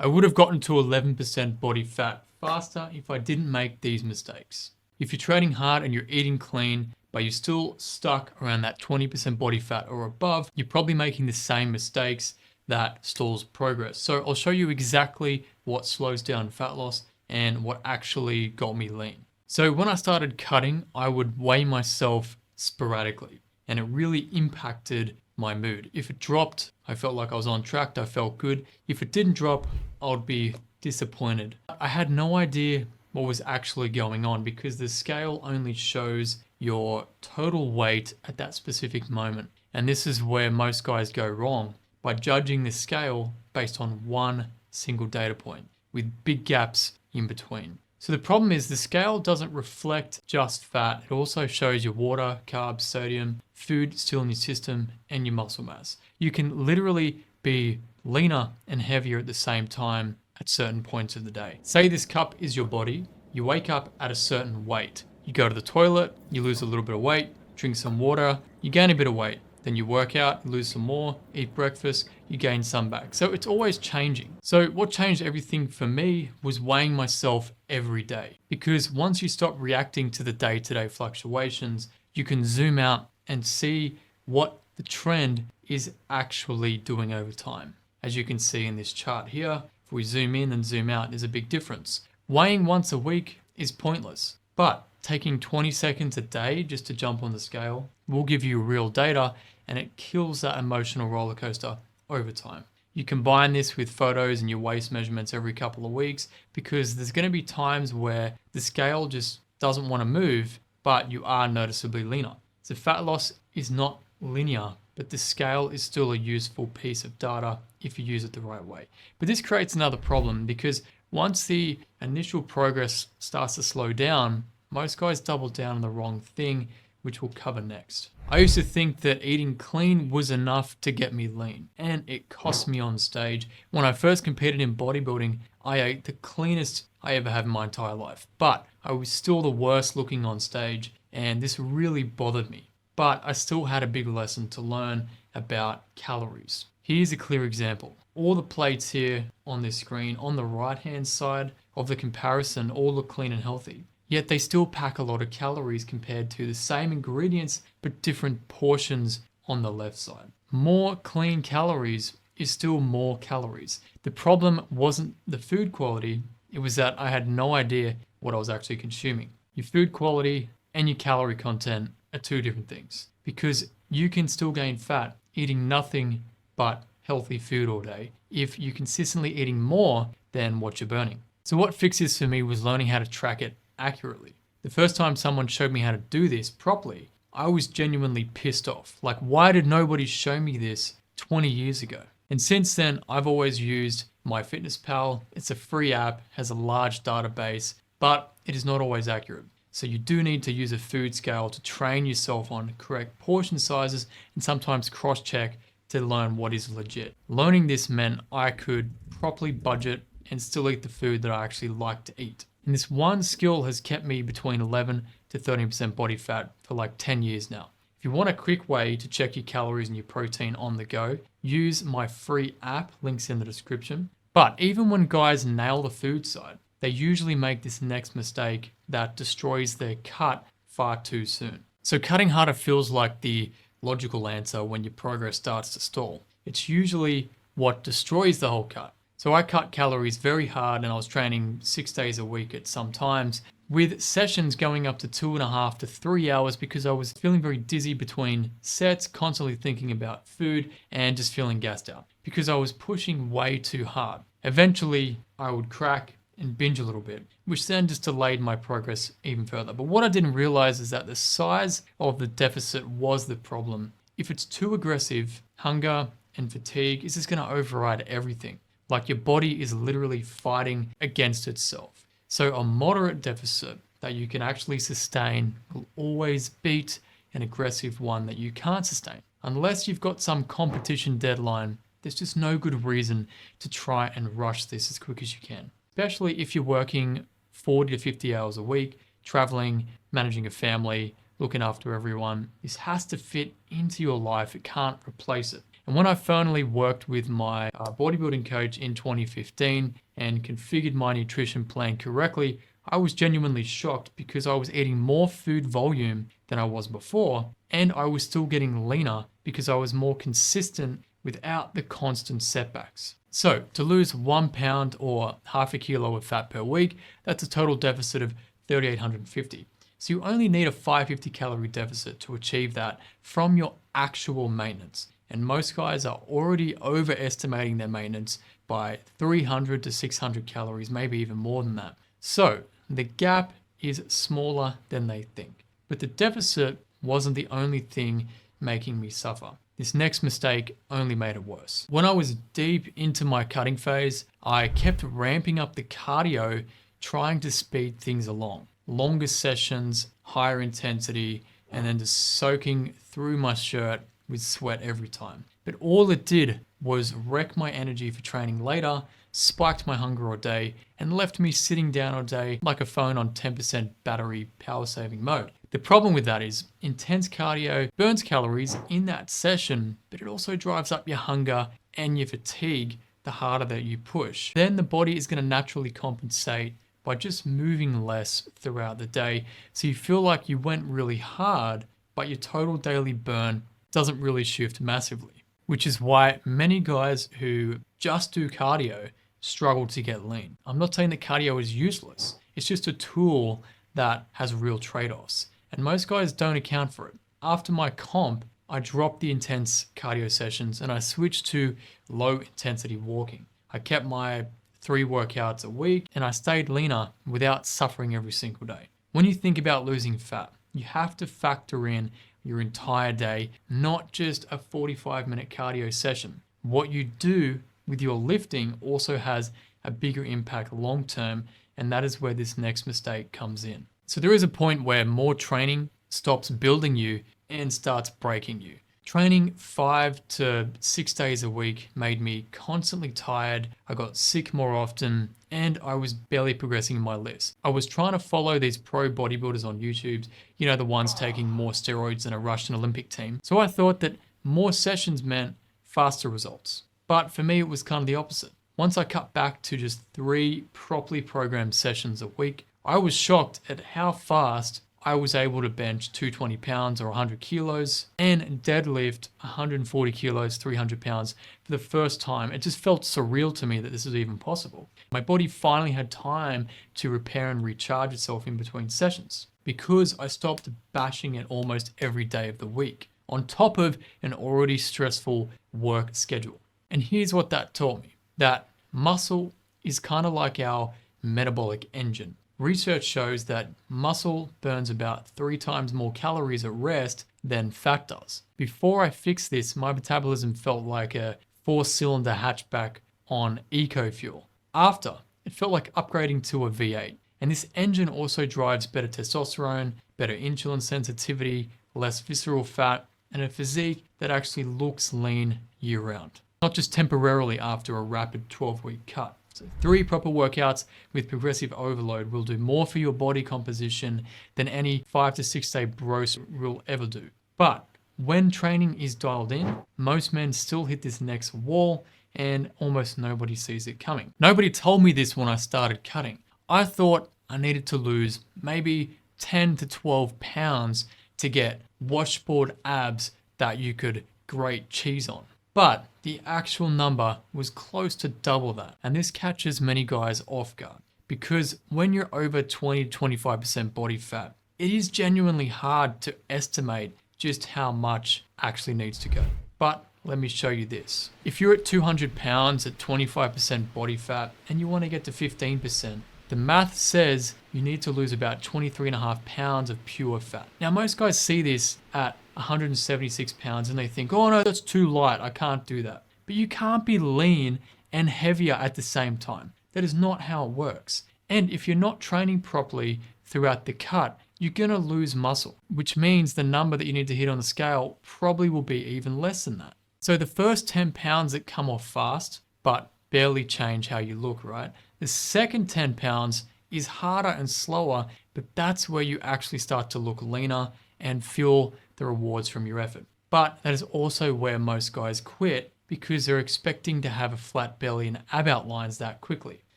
I would have gotten to 11% body fat faster if I didn't make these mistakes. If you're training hard and you're eating clean, but you're still stuck around that 20% body fat or above, you're probably making the same mistakes that stalls progress. So I'll show you exactly what slows down fat loss and what actually got me lean. So when I started cutting, I would weigh myself sporadically, and it really impacted my mood. If it dropped, I felt like I was on track, I felt good. If it didn't drop, I would be disappointed. I had no idea what was actually going on because the scale only shows your total weight at that specific moment. And this is where most guys go wrong, by judging the scale based on one single data point with big gaps in between. So the problem is the scale doesn't reflect just fat. It also shows your water, carbs, sodium, food still in your system, and your muscle mass. You can literally be leaner and heavier at the same time at certain points of the day. Say this cup is your body. You wake up at a certain weight. You go to the toilet, you lose a little bit of weight, drink some water, you gain a bit of weight. Then you work out, you lose some more, eat breakfast, you gain some back. So it's always changing. So what changed everything for me was weighing myself every day. Because once you stop reacting to the day-to-day fluctuations, you can zoom out and see what the trend is actually doing over time. As you can see in this chart here, if we zoom in and zoom out, there's a big difference. Weighing once a week is pointless, but taking 20 seconds a day just to jump on the scale will give you real data, and it kills that emotional roller coaster over time. You combine this with photos and your waist measurements every couple of weeks, because there's going to be times where the scale just doesn't want to move, but you are noticeably leaner. So fat loss is not linear, but the scale is still a useful piece of data if you use it the right way. But this creates another problem, because once the initial progress starts to slow down, most guys double down on the wrong thing, which we'll cover next. I used to think that eating clean was enough to get me lean, and it cost me on stage. When I first competed in bodybuilding, I ate the cleanest I ever have in my entire life, but I was still the worst looking on stage, and this really bothered me. But I still had a big lesson to learn about calories. Here's a clear example. All the plates here on this screen on the right hand side of the comparison all look clean and healthy. Yet they still pack a lot of calories compared to the same ingredients but different portions on the left side. More clean calories is still more calories. The problem wasn't the food quality, it was that I had no idea what I was actually consuming. Your food quality and your calorie content are two different things, because you can still gain fat eating nothing but healthy food all day if you're consistently eating more than what you're burning. So what fixed this for me was learning how to track it accurately. The first time someone showed me how to do this properly, I was genuinely pissed off. Like, why did nobody show me this 20 years ago? And since then, I've always used MyFitnessPal. It's a free app, has a large database, but it is not always accurate. So you do need to use a food scale to train yourself on correct portion sizes and sometimes cross-check to learn what is legit. Learning this meant I could properly budget and still eat the food that I actually like to eat. And this one skill has kept me between 11 to 13% body fat for like 10 years now. If you want a quick way to check your calories and your protein on the go, use my free app, links in the description. But even when guys nail the food side, they usually make this next mistake that destroys their cut far too soon. So cutting harder feels like the logical answer when your progress starts to stall. It's usually what destroys the whole cut. So I cut calories very hard, and I was training 6 days a week at some times, with sessions going up to 2.5 to 3 hours, because I was feeling very dizzy between sets, constantly thinking about food and just feeling gassed out because I was pushing way too hard. Eventually I would crack and binge a little bit, which then just delayed my progress even further. But what I didn't realize is that the size of the deficit was the problem. If it's too aggressive, hunger and fatigue is just going to override everything. Like, your body is literally fighting against itself. So a moderate deficit that you can actually sustain will always beat an aggressive one that you can't sustain. Unless you've got some competition deadline, there's just no good reason to try and rush this as quick as you can. Especially if you're working 40 to 50 hours a week, traveling, managing a family, looking after everyone. This has to fit into your life. It can't replace it. And when I finally worked with my bodybuilding coach in 2015 and configured my nutrition plan correctly, I was genuinely shocked because I was eating more food volume than I was before, and I was still getting leaner because I was more consistent without the constant setbacks. So to lose 1 pound or half a kilo of fat per week, that's a total deficit of 3,850. So you only need a 550 calorie deficit to achieve that from your actual maintenance. And most guys are already overestimating their maintenance by 300 to 600 calories, maybe even more than that. So the gap is smaller than they think. But the deficit wasn't the only thing making me suffer. This next mistake only made it worse. When I was deep into my cutting phase, I kept ramping up the cardio, trying to speed things along. Longer sessions, higher intensity, and then just soaking through my shirt with sweat every time. But all it did was wreck my energy for training later, spiked my hunger all day, and left me sitting down all day like a phone on 10% battery power saving mode. The problem with that is intense cardio burns calories in that session, but it also drives up your hunger and your fatigue the harder that you push. Then the body is going to naturally compensate by just moving less throughout the day. So you feel like you went really hard, but your total daily burn doesn't really shift massively, which is why many guys who just do cardio struggle to get lean. I'm not saying that cardio is useless. It's just a tool that has real trade-offs. And most guys don't account for it. After my comp, I dropped the intense cardio sessions and I switched to low intensity walking. I kept my 3 workouts a week and I stayed leaner without suffering every single day. When you think about losing fat, you have to factor in your entire day, not just a 45-minute cardio session. What you do with your lifting also has a bigger impact long term, and that is where this next mistake comes in. So there is a point where more training stops building you and starts breaking you. Training 5 to 6 days a week made me constantly tired. I got sick more often and I was barely progressing in my list. I was trying to follow these pro bodybuilders on YouTube, the ones taking more steroids than a Russian Olympic team. So I thought that more sessions meant faster results. But for me, it was kind of the opposite. Once I cut back to just 3 properly programmed sessions a week, I was shocked at how fast I was able to bench 220 pounds or 100 kilos and deadlift 140 kilos, 300 pounds for the first time. It just felt surreal to me that this was even possible. My body finally had time to repair and recharge itself in between sessions because I stopped bashing it almost every day of the week on top of an already stressful work schedule. And here's what that taught me, that muscle is kind of like our metabolic engine. Research shows that muscle burns about 3 times more calories at rest than fat does. Before I fixed this, my metabolism felt like a 4-cylinder hatchback on eco-fuel. After, it felt like upgrading to a V8. And this engine also drives better testosterone, better insulin sensitivity, less visceral fat, and a physique that actually looks lean year-round. Not just temporarily after a rapid 12-week cut. So 3 proper workouts with progressive overload will do more for your body composition than any 5 to 6 day bros will ever do. But when training is dialed in, most men still hit this next wall and almost nobody sees it coming. Nobody told me this when I started cutting. I thought I needed to lose maybe 10 to 12 pounds to get washboard abs that you could grate cheese on. But the actual number was close to double that. And this catches many guys off guard because when you're over 20 to 25% body fat, it is genuinely hard to estimate just how much actually needs to go. But let me show you this. If you're at 200 pounds at 25% body fat and you want to get to 15%, the math says you need to lose about 23.5 pounds of pure fat. Now, most guys see this at 176 pounds and they think, oh no, that's too light, I can't do that. But you can't be lean and heavier at the same time. That is not how it works. And if you're not training properly throughout the cut, you're gonna lose muscle, which means the number that you need to hit on the scale probably will be even less than that. So the first 10 pounds that come off fast, but barely change how you look, right? The second 10 pounds is harder and slower, but that's where you actually start to look leaner and feel the rewards from your effort. But that is also where most guys quit because they're expecting to have a flat belly and ab outlines that quickly.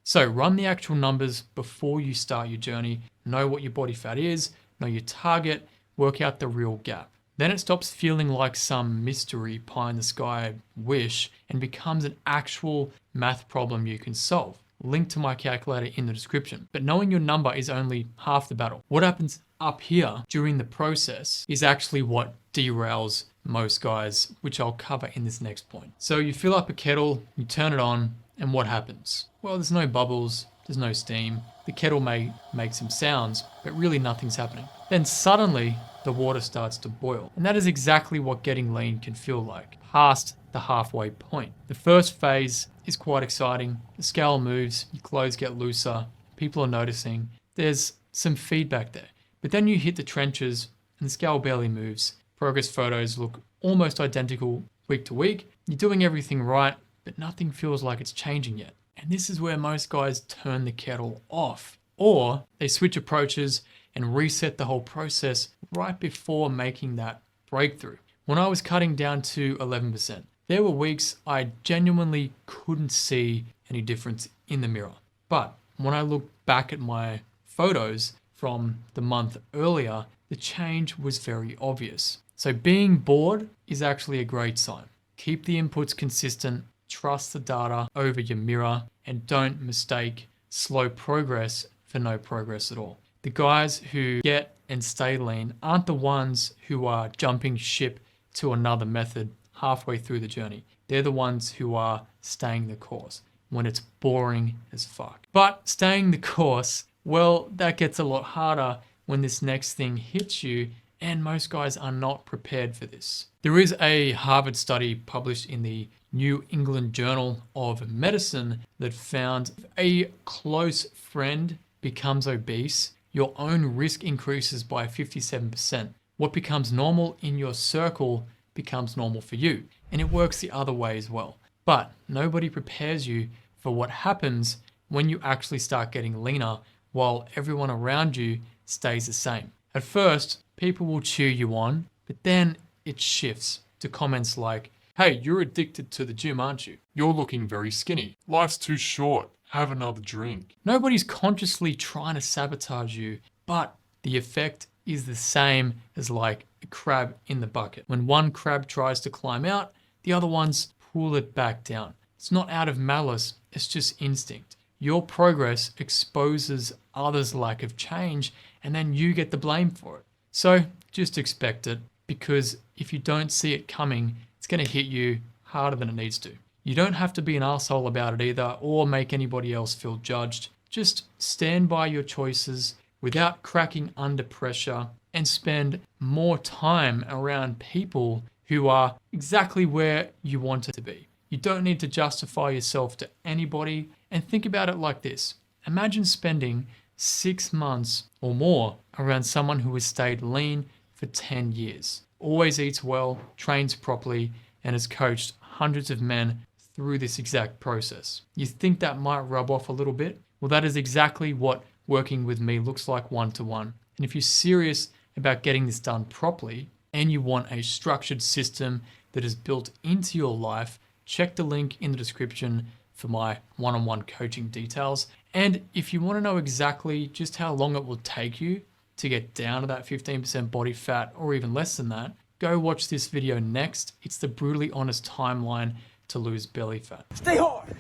So run the actual numbers before you start your journey, know what your body fat is, know your target, work out the real gap. Then it stops feeling like some mystery pie in the sky wish and becomes an actual math problem you can solve. Link to my calculator in the description. But knowing your number is only half the battle. What happens up here during the process is actually what derails most guys, which I'll cover in this next point. So you fill up a kettle, you turn it on, and what happens? Well, there's no bubbles, there's no steam. The kettle may make some sounds, but really nothing's happening. Then suddenly the water starts to boil. And that is exactly what getting lean can feel like, past the halfway point. The first phase is quite exciting. The scale moves, your clothes get looser, people are noticing. There's some feedback there. But then you hit the trenches and the scale barely moves. Progress photos look almost identical week to week. You're doing everything right, but nothing feels like it's changing yet. And this is where most guys turn the kettle off, or they switch approaches and reset the whole process right before making that breakthrough. When I was cutting down to 11%, there were weeks I genuinely couldn't see any difference in the mirror. But when I look back at my photos from the month earlier, the change was very obvious. So being bored is actually a great sign. Keep the inputs consistent, trust the data over your mirror, and don't mistake slow progress for no progress at all. The guys who get and stay lean aren't the ones who are jumping ship to another method halfway through the journey. They're the ones who are staying the course when it's boring as fuck. But staying the course, well, that gets a lot harder when this next thing hits you, and most guys are not prepared for this. There is a Harvard study published in the New England Journal of Medicine that found if a close friend becomes obese, your own risk increases by 57%. What becomes normal in your circle becomes normal for you. And it works the other way as well. But nobody prepares you for what happens when you actually start getting leaner while everyone around you stays the same. At first, people will cheer you on, but then it shifts to comments like, "Hey, you're addicted to the gym, aren't you? You're looking very skinny. Life's too short. Have another drink." Nobody's consciously trying to sabotage you, but the effect is the same as like a crab in the bucket. When one crab tries to climb out, the other ones pull it back down. It's not out of malice, it's just instinct. Your progress exposes others' lack of change, and then you get the blame for it. So just expect it, because if you don't see it coming, it's going to hit you harder than it needs to. You don't have to be an asshole about it either, or make anybody else feel judged. Just stand by your choices without cracking under pressure, and spend more time around people who are exactly where you want it to be. You don't need to justify yourself to anybody, and think about it like this. Imagine spending 6 months or more around someone who has stayed lean for 10 years, always eats well, trains properly, and has coached hundreds of men through this exact process. You think that might rub off a little bit? Well, that is exactly what working with me looks like one-to-one. And if you're serious about getting this done properly, and you want a structured system that is built into your life, check the link in the description for my one-on-one coaching details. And if you want to know exactly just how long it will take you to get down to that 15% body fat, or even less than that, go watch this video next. It's the brutally honest timeline to lose belly fat. Stay hard.